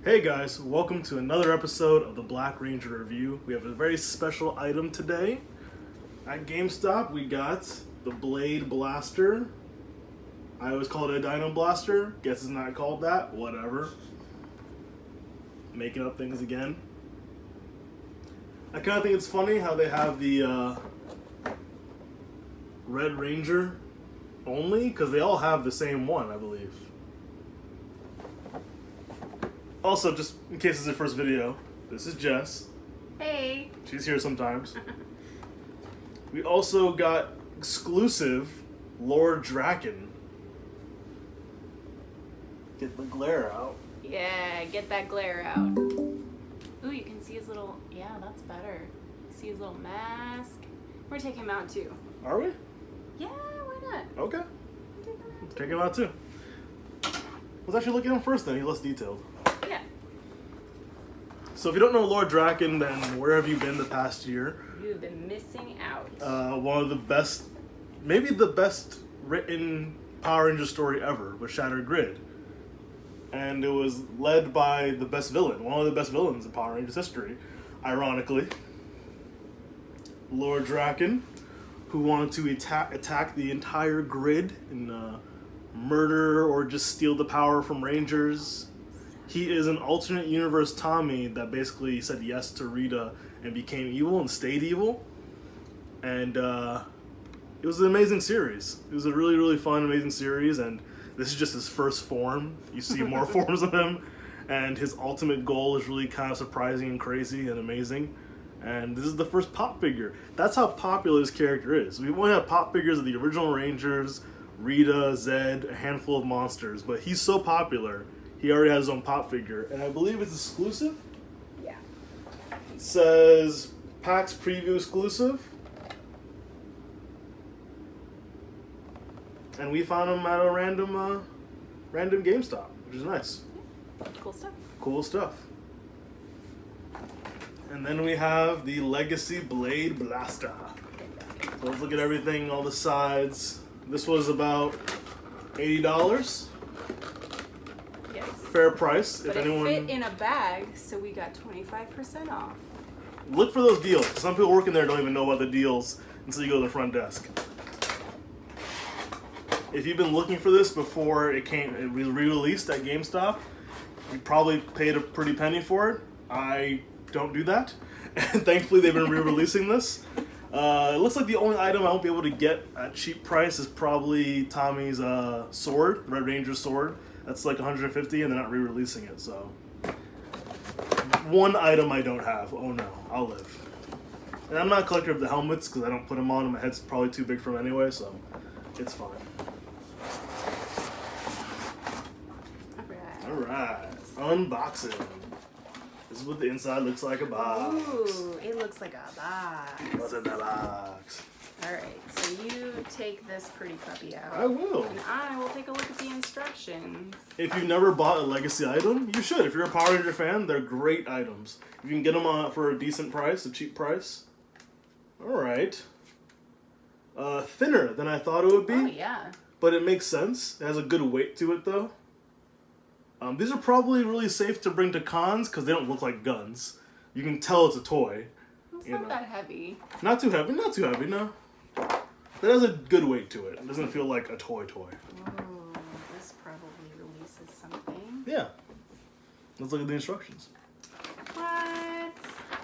Hey guys, welcome to another episode of the Black Ranger Review. We have a very special item today. At GameStop, we got the Blade Blaster. I always call it a Dino Blaster. Guess it's not called that. Whatever. Making up things again. I kind of think it's funny how they have the Red Ranger only, because they all have the same one, I believe. Also, just in case it's your first video, this is Jess. Hey. She's here sometimes. We also got exclusive Lord Drakkon. Get the glare out. Yeah, get that glare out. Ooh, you can see his little, yeah, that's better. See his little mask. We're taking him out too. Are we? Yeah, why not? Okay. We'll Take him out too. Let's actually look at him first then, he's less detailed. Yeah. So if you don't know Lord Drakkon, then where have you been the past year? You've been missing out. One of the best, maybe the best written Power Ranger story ever was Shattered Grid. And it was led by the best villain, one of the best villains in Power Rangers history, ironically. Lord Drakkon, who wanted to attack the entire grid and murder or just steal the power from Rangers. He is an alternate universe Tommy that basically said yes to Rita and became evil and stayed evil. And it was an amazing series. It was a really, really fun, amazing series. And this is just his first form. You see more forms of him. And his ultimate goal is really kind of surprising and crazy and amazing. And this is the first pop figure. That's how popular this character is. We only have pop figures of the original Rangers, Rita, Zed, a handful of monsters. But he's so popular, he already has his own pop figure. And I believe it's exclusive. Yeah. It says PAX Preview exclusive. And we found him at a random GameStop, which is nice. Cool stuff. Cool stuff. And then we have the Legacy Blade Blaster. So let's look at everything, all the sides. This was about $80. Yes. Fair price. But if anyone it fit in a bag, so we got 25% off. look for those deals. Some people working there don't even know about the deals until you go to the front desk. If you've been looking for this before it was re-released at GameStop, you probably paid a pretty penny for it. I don't do that. And thankfully they've been re-releasing this. It looks like the only item I won't be able to get at cheap price is probably Tommy's sword, the Red Ranger sword. That's like $150 and they're not re-releasing it, so. One item I don't have. Oh no, I'll live. And I'm not a collector of the helmets because I don't put them on and my head's probably too big for them anyway, so it's fine. Alright, unboxing. This is what the inside looks like a box. Ooh, it looks like a box. What's in the box? Alright, so you take this pretty puppy out. I will. And I will take a look at the instructions. If you've never bought a Legacy item, you should. If you're a Power Ranger fan, they're great items. You can get them for a decent price, a cheap price. Alright. Thinner than I thought it would be. Oh, yeah. But it makes sense. It has a good weight to it, though. These are probably really safe to bring to cons because they don't look like guns. You can tell it's a toy. It's not that heavy. Not too heavy, no. It has a good weight to it. It doesn't feel like a toy. Oh, this probably releases something. Yeah. Let's look at the instructions. What?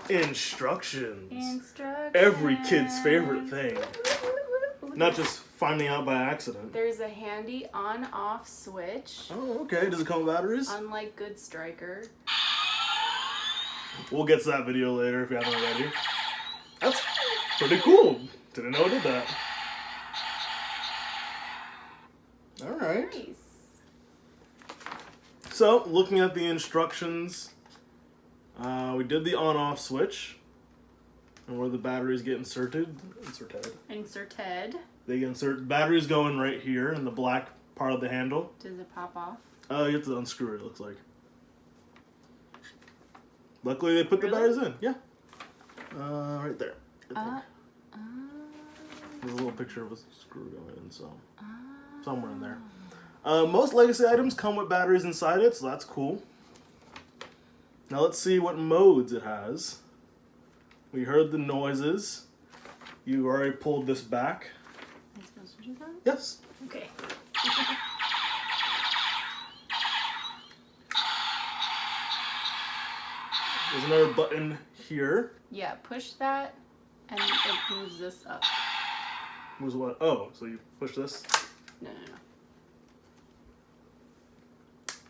Instructions. Every kid's favorite thing. Not just finding out by accident. There's a handy on-off switch. Oh, okay. Does it come with batteries? Unlike Good Striker. We'll get to that video later if you haven't already. That's pretty cool. Didn't know it did that. Alright. Nice. So, looking at the instructions, we did the on-off switch. And where the batteries get inserted. They get inserted. Batteries go in right here in the black part of the handle. Does it pop off? You have to unscrew it, it looks like. Luckily, they put the batteries in. Yeah. Right there. There's a little picture of a screw going in, so. Somewhere in there. Most Legacy items come with batteries inside it, so that's cool. Now let's see what modes it has. We heard the noises. You already pulled this back. Am I supposed to do that? Yes. Okay. There's another button here. Yeah, push that, and it moves this up. Moves what? Oh, so you push this? No.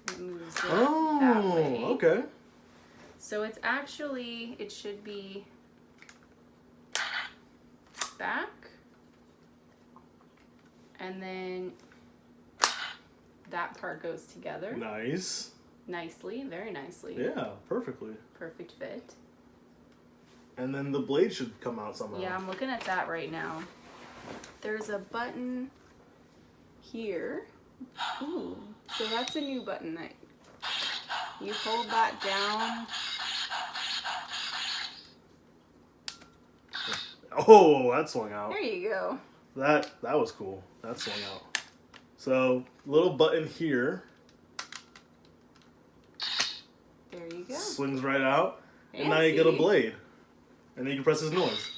It moves it that way. Oh, okay. So it's actually, it should be back, and then that part goes together. Nice. Nicely, very nicely. Yeah, perfectly. Perfect fit. And then the blade should come out somehow. Yeah, I'm looking at that right now. There's a button here. Ooh, so that's a new button that you hold that down. Oh, that swung out. There you go. That was cool. That swung out. So, little button here. There you go. Swings right out. Fancy. And now you get a blade. And then you can press this noise.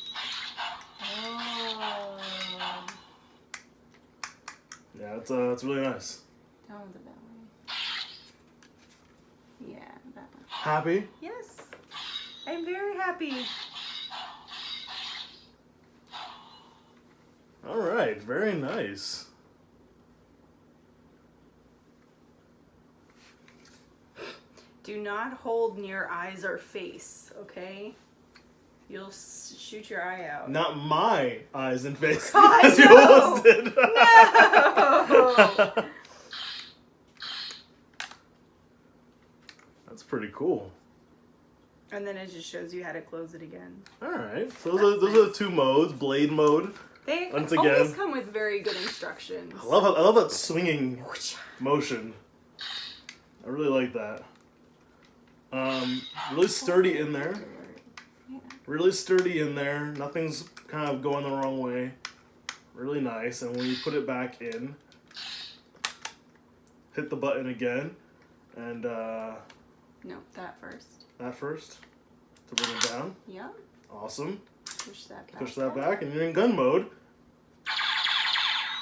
Oh. Yeah, it's really nice. Don't hold it that way. Yeah, that one. Happy? Yes. I'm very happy. Alright, very nice. Do not hold near eyes or face, okay? You'll shoot your eye out. Not my eyes and face. God, as you no! almost did. No! That's pretty cool. And then it just shows you how to close it again. Alright, so those are the two modes. Blade mode. They Once always again. come with very good instructions. I love that swinging motion. I really like that. Really sturdy in there. Yeah. Really sturdy in there. Nothing's kind of going the wrong way. Really nice. And when you put it back in, hit the button again. And No, that first. that first to bring it down. Yep. Awesome. Push that back. Push that back and you're in gun mode.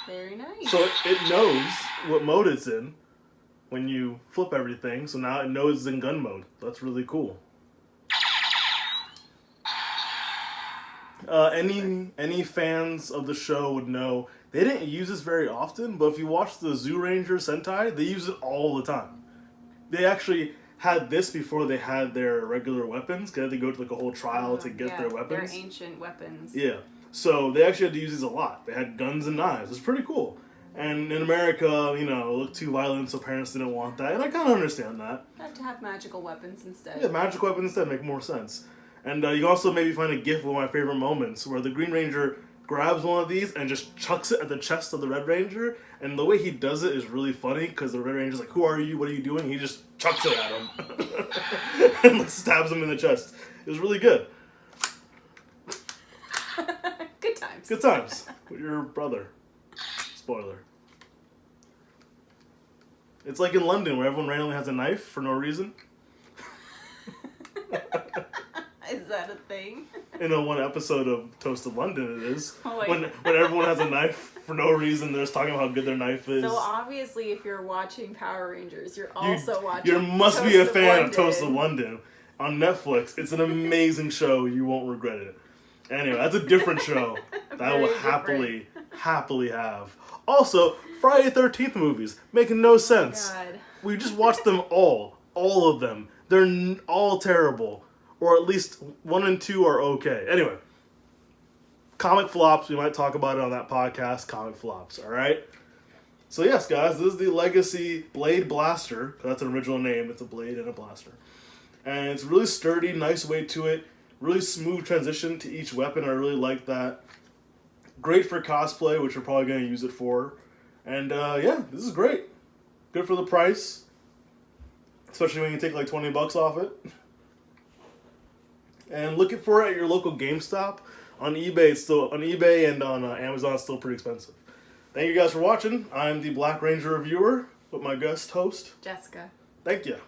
Very nice. So it knows what mode it's in when you flip everything. So now it knows it's in gun mode. That's really cool. Any fans of the show would know they didn't use this very often, but if you watch the Zoo Ranger Sentai, they use it all the time. They actually had this before they had their regular weapons, because they had to go to like a whole trial to get their weapons. They're ancient weapons. Yeah. So they actually had to use these a lot. They had guns and knives. It's pretty cool. And in America, you know, it looked too violent, so parents didn't want that. And I kind of understand that. Have to have magical weapons instead. Yeah, magic weapons instead make more sense. And you can also maybe find a gif of one of my favorite moments where the Green Ranger grabs one of these and just chucks it at the chest of the Red Ranger. And the way he does it is really funny because the Red Ranger's like, "Who are you? What are you doing?" He just chucks it at him and like, stabs him in the chest. It was really good. Good times. Good times with your brother. Spoiler. It's like in London where everyone randomly has a knife for no reason. Is that a thing? In a one episode of Toasted London, it is. Oh, wait. When everyone has a knife for no reason, they're just talking about how good their knife is. So obviously, if you're watching Power Rangers, you're also watching. You must be a Toast of fan London. of Toasted London on Netflix. It's an amazing show. You won't regret it. Anyway, that's a different show that I will Very happily have. Also, Friday the 13th movies making no sense. God. We just watched them all of them. They're all terrible, or at least 1 and 2 are okay. Anyway, comic flops. We might talk about it on that podcast. Comic flops. All right. So yes, guys, this is the Legacy Blade Blaster. 'Cause that's an original name. It's a blade and a blaster, and it's really sturdy, nice weight to it. Really smooth transition to each weapon. I really like that. Great for cosplay, which we're probably going to use it for. And yeah, this is great. Good for the price. Especially when you take like $20 off it. And look for it at your local GameStop. On eBay, and on Amazon, it's still pretty expensive. Thank you guys for watching. I'm the Black Ranger reviewer with my guest host, Jessica. Thank you.